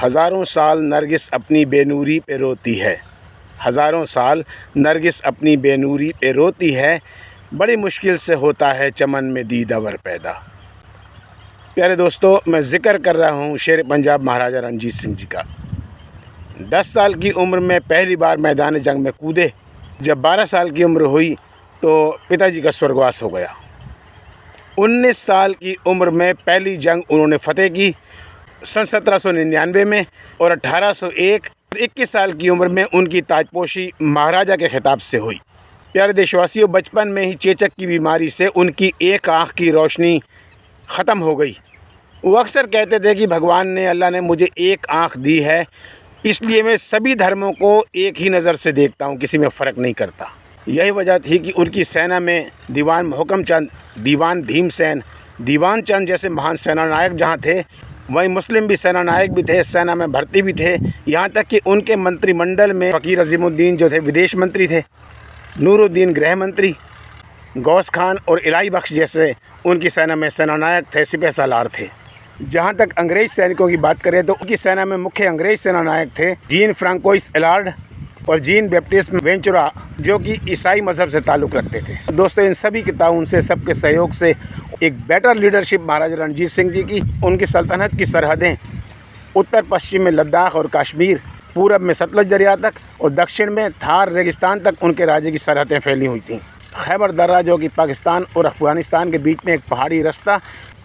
हज़ारों साल नरगिस अपनी बेनूरी पे रोती है, हज़ारों साल नरगिस अपनी बेनूरी पे रोती है, बड़ी मुश्किल से होता है चमन में दीदावर पैदा। प्यारे दोस्तों, मैं ज़िक्र कर रहा हूँ शेर पंजाब महाराजा रणजीत सिंह जी का। 10 साल की उम्र में पहली बार मैदान जंग में कूदे। जब 12 साल की उम्र हुई तो पिताजी का स्वर्गवास हो गया। 19 साल की उम्र में पहली जंग उन्होंने फ़तेह की सन 1799 में, और 1801 21 साल की उम्र में उनकी ताजपोशी महाराजा के खिताब से हुई। प्यारे देशवासियों, बचपन में ही चेचक की बीमारी से उनकी एक आँख की रोशनी ख़त्म हो गई। वो अक्सर कहते थे कि भगवान ने, अल्लाह ने मुझे एक आँख दी है, इसलिए मैं सभी धर्मों को एक ही नज़र से देखता हूँ, किसी में फ़र्क नहीं करता। यही वजह थी कि उनकी सेना में दीवान मोहकम चंद, दीवान भीमसेन, दीवान चंद जैसे महान सेनानायक जहाँ थे, वहीं मुस्लिम भी सेनानायक भी थे, सेना में भर्ती भी थे। यहाँ तक कि उनके मंत्रिमंडल में फ़कीर अज़ीमुद्दीन जो थे विदेश मंत्री थे, नूरुद्दीन गृह मंत्री, गौस खान और इलाही बख्श जैसे उनकी सेना में सेनानायक थे, सिपह सालार थे। जहाँ तक अंग्रेज़ सैनिकों की बात करें तो उनकी सेना में मुख्य अंग्रेज़ सेनानायक थे जीन फ्रांकोइस एलार्ड और जीन बैप्टिस्ट वेंचुरा, जो कि ईसाई मज़हब से ताल्लुक़ रखते थे। दोस्तों, इन सभी के ताउन से, सबके सहयोग से एक बेटर लीडरशिप महाराजा रणजीत सिंह जी की, उनकी सल्तनत की सरहदें उत्तर पश्चिम में लद्दाख और कश्मीर, पूरब में सतलज दरिया तक और दक्षिण में थार रेगिस्तान तक उनके राज्य की सरहदें फैली हुई थीं। खैबर दर्रा, जो कि पाकिस्तान और अफ़गानिस्तान के बीच में एक पहाड़ी रास्ता,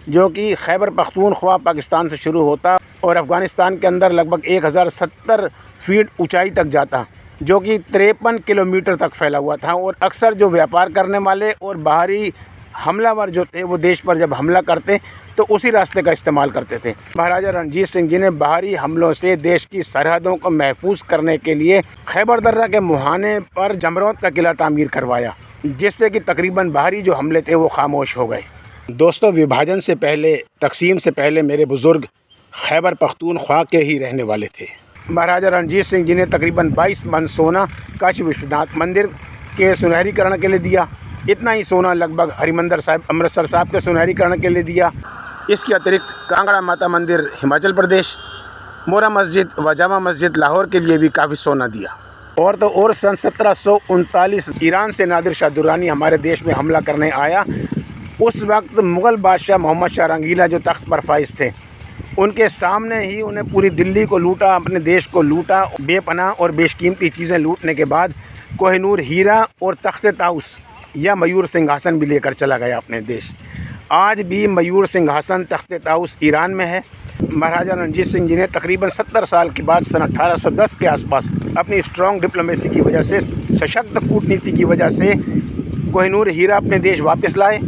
जो कि खैबर पख्तूनख्वा पाकिस्तान से शुरू होता और अफ़गानिस्तान के अंदर लगभग 1070 फीट ऊंचाई तक जाता, जो कि 53 किलोमीटर तक फैला हुआ था। और अक्सर जो व्यापार करने वाले और बाहरी हमलावर जो थे, वो देश पर जब हमला करते तो उसी रास्ते का इस्तेमाल करते थे। महाराजा रणजीत सिंह जी ने बाहरी हमलों से देश की सरहदों को महफूज करने के लिए खैबर दर्रा के मुहाने पर जमरौद का किला तामीर करवाया, जिससे कि तकरीबन बाहरी जो हमले थे वो खामोश हो गए। दोस्तों, विभाजन से पहले, तकसीम से पहले मेरे बुज़ुर्ग खैबर पख्तूनख्वा के ही रहने वाले थे। महाराजा रणजीत सिंह जी ने तकरीबन 22 मन सोना काशी विश्वनाथ मंदिर के सुनहरीकरण के लिए दिया। इतना ही सोना लगभग हरिमंदिर साहिब अमृतसर साहब के सुनहरीकरण के लिए दिया। इसके अतिरिक्त कांगड़ा माता मंदिर हिमाचल प्रदेश, मोरा मस्जिद व जामा मस्जिद लाहौर के लिए भी काफ़ी सोना दिया। और तो और सन 1739 ईरान से नादिर शाह दुर्रानी हमारे देश में हमला करने आया। उस वक्त मुग़ल बादशाह मोहम्मद शाह रंगीला जो तख्त पर फाइज थे, उनके सामने ही उन्हें पूरी दिल्ली को लूटा, अपने देश को लूटा। बेपनाह और बेशकीमती चीज़ें लूटने के बाद कोहिनूर हीरा और तख्त ताउस या मयूर सिंहासन भी लेकर चला गया अपने देश। आज भी मयूर सिंहासन, तख्त ताउस ईरान में है। महाराजा रणजीत सिंह जी ने तकरीबन 70 साल के बाद सन 1810 के आसपास अपनी स्ट्रॉन्ग डिप्लोमेसी की वजह से, सशक्त कूटनीति की वजह से कोहिनूर हीरा अपने देश वापस लाए।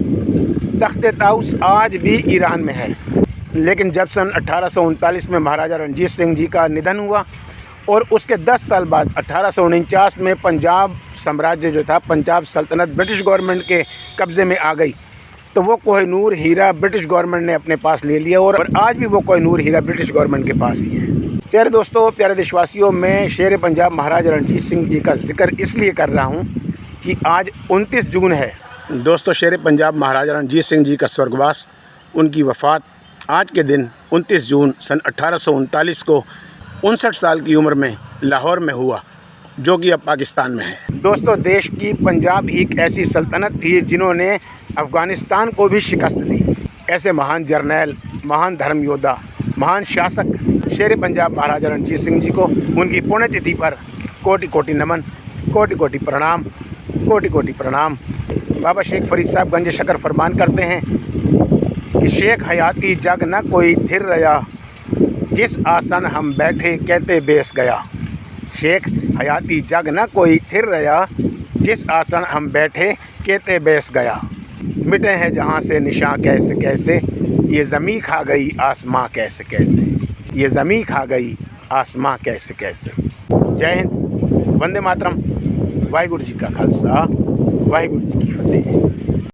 तख्त ताउस आज भी ईरान में है। लेकिन जब सन 1839 में महाराजा रणजीत सिंह जी का निधन हुआ और उसके 10 साल बाद 1849 में पंजाब साम्राज्य जो था, पंजाब सल्तनत ब्रिटिश गवर्नमेंट के कब्ज़े में आ गई, तो वो कोहिनूर हीरा ब्रिटिश गवर्नमेंट ने अपने पास ले लिया और आज भी वो कोहिनूर हीरा ब्रिटिश गवर्नमेंट के पास ही है। प्यारे दोस्तों, प्यारे देशवासियों, मैं शेर पंजाब महाराजा रणजीत सिंह जी का जिक्र इसलिए कर रहा हूँ कि आज 29 जून है। दोस्तों, शेर पंजाब महाराजा रणजीत सिंह जी का स्वर्गवास, उनकी वफ़ात आज के दिन 29 जून सन 1839 को 59 साल की उम्र में लाहौर में हुआ, जो कि अब पाकिस्तान में है। दोस्तों, देश की पंजाब ही एक ऐसी सल्तनत थी जिन्होंने अफ़गानिस्तान को भी शिकस्त दी। ऐसे महान जर्नैल, महान धर्म योद्धा, महान शासक शेर पंजाब महाराजा रणजीत सिंह जी को उनकी पुण्यतिथि पर कोटि कोटि नमन, कोटि कोटि प्रणाम, कोटि कोटि प्रणाम। बाबा शेख फरीद साहब गंज शकर फरमान करते हैं कि शेख हयाती जग न कोई थिर रहा, जिस आसन हम बैठे कहते बेस गया। शेख हयाती जग न कोई थिर रहा, जिस आसन हम बैठे कहते बेस गया। मिटे हैं जहाँ से निशान कैसे कैसे, ये ज़मीं खा गई आसमां कैसे कैसे, ये ज़मीं खा गई आसमां कैसे कैसे। जय हिंद, वंदे मातरम। वाहिगुरु जी का खालसा, वाहिगुरु जी की फतेह।